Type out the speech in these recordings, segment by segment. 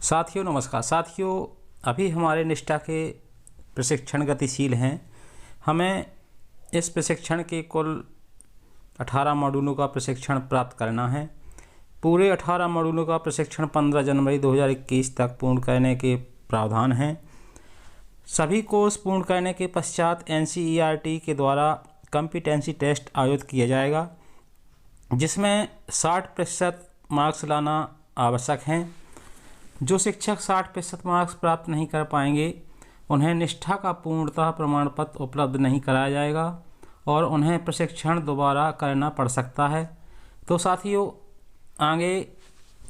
साथियों नमस्कार। साथियों, अभी हमारे निष्ठा के प्रशिक्षण गतिशील हैं। हमें इस प्रशिक्षण के कुल 18 मॉड्यूलों का प्रशिक्षण प्राप्त करना है। पूरे 18 मॉड्यूलों का प्रशिक्षण 15 जनवरी 2021 तक पूर्ण करने के प्रावधान हैं। सभी कोर्स पूर्ण करने के पश्चात NCERT के द्वारा कॉम्पिटेंसी टेस्ट आयोजित किया जाएगा, जिसमें 60% मार्क्स लाना आवश्यक हैं। जो शिक्षक 60% मार्क्स प्राप्त नहीं कर पाएंगे उन्हें निष्ठा का पूर्णतः प्रमाण पत्र उपलब्ध नहीं कराया जाएगा और उन्हें प्रशिक्षण दोबारा करना पड़ सकता है। तो साथियों, आगे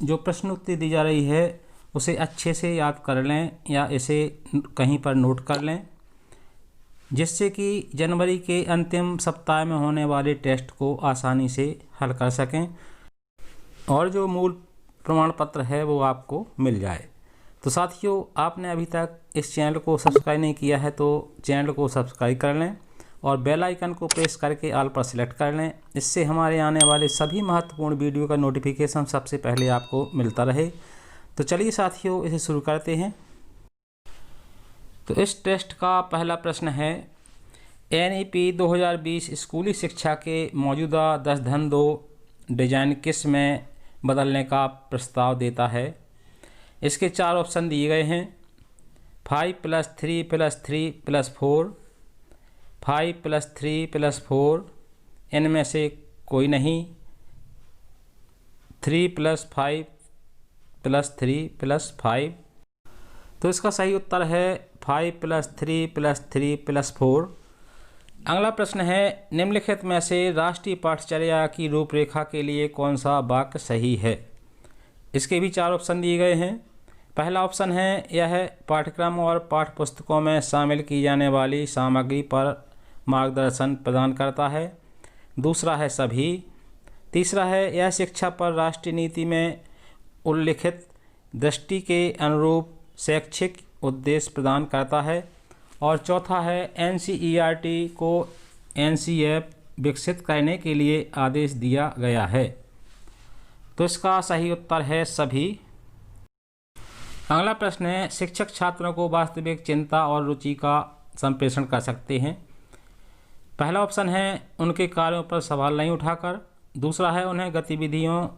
जो प्रश्न उत्तर दी जा रही है उसे अच्छे से याद कर लें या इसे कहीं पर नोट कर लें, जिससे कि जनवरी के अंतिम सप्ताह में होने वाले टेस्ट को आसानी से हल कर सकें और जो मूल प्रमाण पत्र है वो आपको मिल जाए। तो साथियों, आपने अभी तक इस चैनल को सब्सक्राइब नहीं किया है तो चैनल को सब्सक्राइब कर लें और बेल आइकन को प्रेस करके ऑल पर सिलेक्ट कर लें। इससे हमारे आने वाले सभी महत्वपूर्ण वीडियो का नोटिफिकेशन सबसे पहले आपको मिलता रहे। तो चलिए साथियों, इसे शुरू करते हैं। तो इस टेस्ट का पहला प्रश्न है, NEP 2020 स्कूली शिक्षा के मौजूदा 10-2 डिजाइन किस में बदलने का प्रस्ताव देता है। इसके 4 ऑप्शन दिए गए हैं, 5+3+3+4, 5+3+4, इनमें से कोई नहीं, 3+5+3+5। तो इसका सही उत्तर है 5+3+3+4। अगला प्रश्न है, निम्नलिखित में से राष्ट्रीय पाठचर्या की रूपरेखा के लिए कौन सा वाक्य सही है। इसके भी 4 ऑप्शन दिए गए हैं। पहला ऑप्शन है, यह पाठ्यक्रम और पाठ्यपुस्तकों में शामिल की जाने वाली सामग्री पर मार्गदर्शन प्रदान करता है। दूसरा है सभी। तीसरा है, यह शिक्षा पर राष्ट्रीय नीति में उल्लिखित दृष्टि के अनुरूप शैक्षिक उद्देश्य प्रदान करता है। और चौथा है, NCERT को NCF विकसित करने के लिए आदेश दिया गया है। तो इसका सही उत्तर है सभी। अगला प्रश्न है, शिक्षक छात्रों को वास्तविक चिंता और रुचि का संप्रेषण कर सकते हैं। पहला ऑप्शन है, उनके कार्यों पर सवाल नहीं उठाकर। दूसरा है, उन्हें गतिविधियों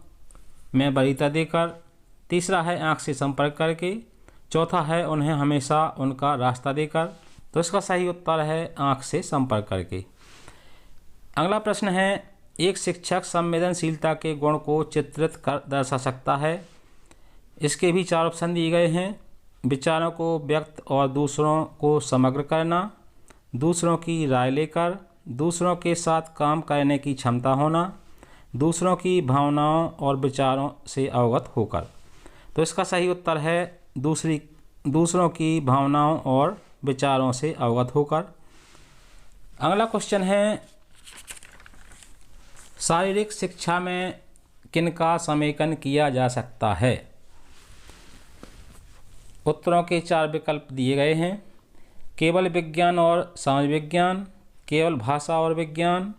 में वरीयता देकर। तीसरा है, आंख से संपर्क करके। चौथा है, उन्हें हमेशा उनका रास्ता देकर। तो इसका सही उत्तर है आंख से संपर्क करके। अगला प्रश्न है, एक शिक्षक संवेदनशीलता के गुण को चित्रित कर दर्शा सकता है। इसके भी 4 ऑप्शन दिए गए हैं, विचारों को व्यक्त और दूसरों को समग्र करना, दूसरों की राय लेकर, दूसरों के साथ काम करने की क्षमता होना, दूसरों की भावनाओं और विचारों से अवगत होकर। तो इसका सही उत्तर है दूसरों की भावनाओं और विचारों से अवगत होकर। अगला क्वेश्चन है, शारीरिक शिक्षा में किनका समेकन किया जा सकता है। उत्तरों के 4 विकल्प दिए गए हैं, केवल विज्ञान और समाज विज्ञान, केवल भाषा और विज्ञान,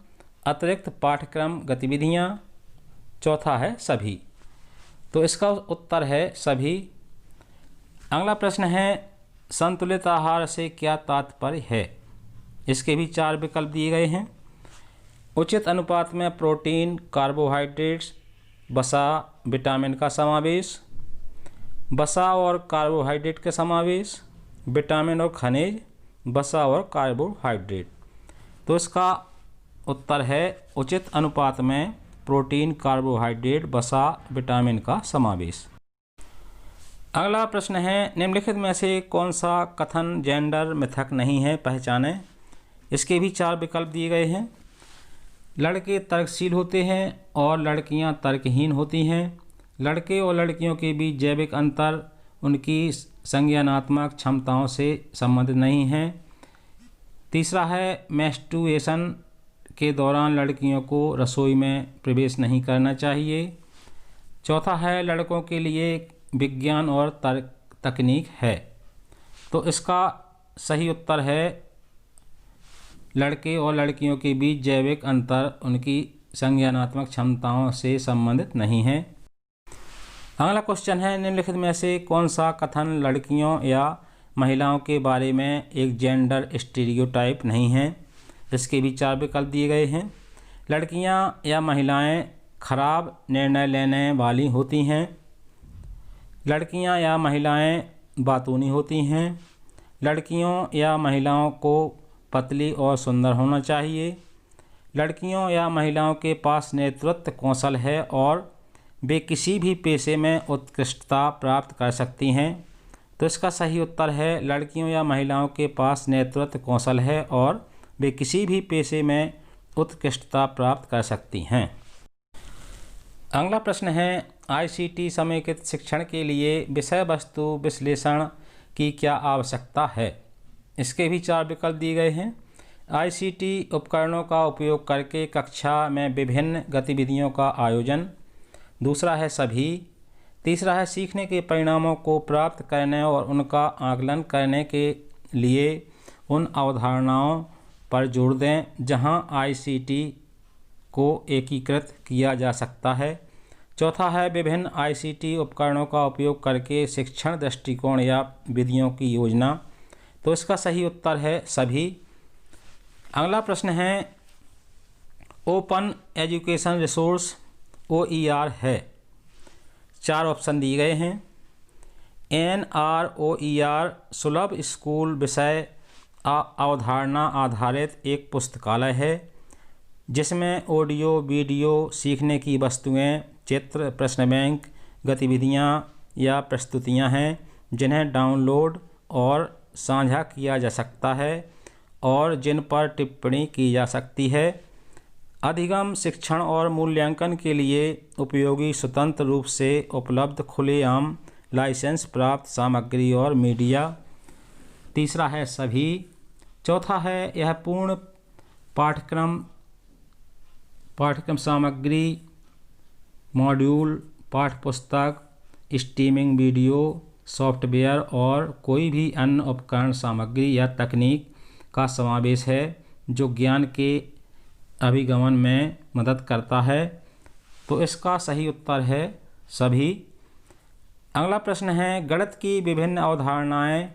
अतिरिक्त पाठ्यक्रम गतिविधियाँ, चौथा है सभी। तो इसका उत्तर है सभी। अगला प्रश्न है, संतुलित आहार से क्या तात्पर्य है। इसके भी 4 विकल्प दिए गए हैं, उचित अनुपात में प्रोटीन, कार्बोहाइड्रेट्स, वसा, विटामिन का समावेश, वसा और कार्बोहाइड्रेट का समावेश, विटामिन और खनिज, वसा और कार्बोहाइड्रेट। तो इसका उत्तर है उचित अनुपात में प्रोटीन, कार्बोहाइड्रेट, वसा, विटामिन का समावेश। अगला प्रश्न है, निम्नलिखित में से कौन सा कथन जेंडर मिथक नहीं है, पहचानें। इसके भी 4 विकल्प दिए गए हैं, लड़के तर्कशील होते हैं और लड़कियां तर्कहीन होती हैं, लड़के और लड़कियों के बीच जैविक अंतर उनकी संज्ञानात्मक क्षमताओं से संबंधित नहीं है। तीसरा है, मेंस्ट्रुएशन के दौरान लड़कियों को रसोई में प्रवेश नहीं करना चाहिए। चौथा है, लड़कों के लिए विज्ञान और तकनीक है। तो इसका सही उत्तर है, लड़के और लड़कियों के बीच जैविक अंतर उनकी संज्ञानात्मक क्षमताओं से संबंधित नहीं है। अगला क्वेश्चन है, निम्नलिखित में से कौन सा कथन लड़कियों या महिलाओं के बारे में एक जेंडर स्टीरियोटाइप नहीं है। इसके भी 4 विकल्प दिए गए हैं। लड़कियां या महिलाएं खराब निर्णय लेने वाली होती हैं। लड़कियां या महिलाएं बातूनी होती हैं। लड़कियों या महिलाओं को पतली और सुंदर होना चाहिए। लड़कियों या महिलाओं के पास नेतृत्व कौशल है और वे किसी भी पेशे में उत्कृष्टता प्राप्त कर सकती हैं। तो इसका सही उत्तर है लड़कियों या महिलाओं के पास नेतृत्व कौशल है और वे किसी भी पेशे में उत्कृष्टता प्राप्त कर सकती हैं। अगला प्रश्न है, ICT समेकित शिक्षण के लिए विषय वस्तु विश्लेषण की क्या आवश्यकता है। इसके भी 4 विकल्प दिए गए हैं। ICT उपकरणों का उपयोग करके कक्षा में विभिन्न गतिविधियों का आयोजन। दूसरा है सभी। तीसरा है सीखने के परिणामों को प्राप्त करने और उनका आकलन करने के लिए उन अवधारणाओं पर जोर दें जहां ICT को एकीकृत किया जा सकता है। चौथा है विभिन्न ICT उपकरणों का उपयोग करके शिक्षण दृष्टिकोण या विधियों की योजना। तो इसका सही उत्तर है सभी। अगला प्रश्न है, ओपन एजुकेशन रिसोर्स OER है। 4 ऑप्शन दिए गए हैं। NROER सुलभ स्कूल विषय अवधारणा आधारित एक पुस्तकालय है जिसमें ऑडियो वीडियो सीखने की वस्तुएं, चित्र, प्रश्न बैंक, गतिविधियां या प्रस्तुतियां हैं जिन्हें डाउनलोड और साझा किया जा सकता है और जिन पर टिप्पणी की जा सकती है। अधिगम शिक्षण और मूल्यांकन के लिए उपयोगी स्वतंत्र रूप से उपलब्ध खुलेआम लाइसेंस प्राप्त सामग्री और मीडिया। तीसरा है सभी। चौथा है यह पूर्ण पाठ्यक्रम सामग्री, मॉड्यूल, पाठ्यपुस्तक, स्ट्रीमिंग वीडियो, सॉफ्टवेयर और कोई भी अन्य उपकरण सामग्री या तकनीक का समावेश है जो ज्ञान के अभिगमन में मदद करता है। तो इसका सही उत्तर है सभी। अगला प्रश्न है, गणित की विभिन्न अवधारणाएं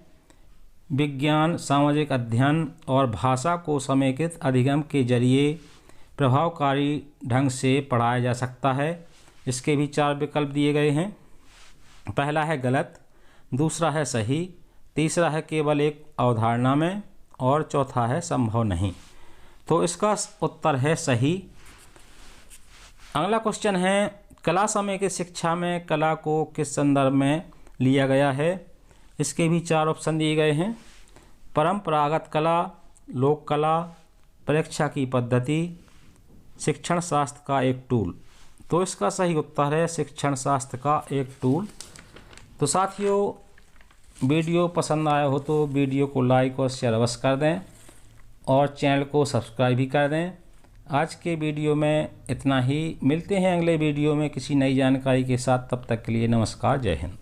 विज्ञान, सामाजिक अध्ययन और भाषा को समेकित अधिगम के जरिए प्रभावकारी ढंग से पढ़ाया जा सकता है। इसके भी 4 विकल्प दिए गए हैं। पहला है गलत, दूसरा है सही, तीसरा है केवल एक अवधारणा में और चौथा है संभव नहीं। तो इसका उत्तर है सही। अगला क्वेश्चन है, कला समेकित शिक्षा में कला को किस संदर्भ में लिया गया है। इसके भी 4 ऑप्शन दिए गए हैं। परंपरागत कला, लोक कला, परीक्षा की पद्धति, शिक्षण शास्त्र का एक टूल। तो इसका सही उत्तर है शिक्षण शास्त्र का एक टूल। तो साथियों, वीडियो पसंद आया हो तो वीडियो को लाइक और शेयर अवश्य कर दें और चैनल को सब्सक्राइब भी कर दें। आज के वीडियो में इतना ही। मिलते हैं अगले वीडियो में किसी नई जानकारी के साथ। तब तक के लिए नमस्कार, जय हिंद।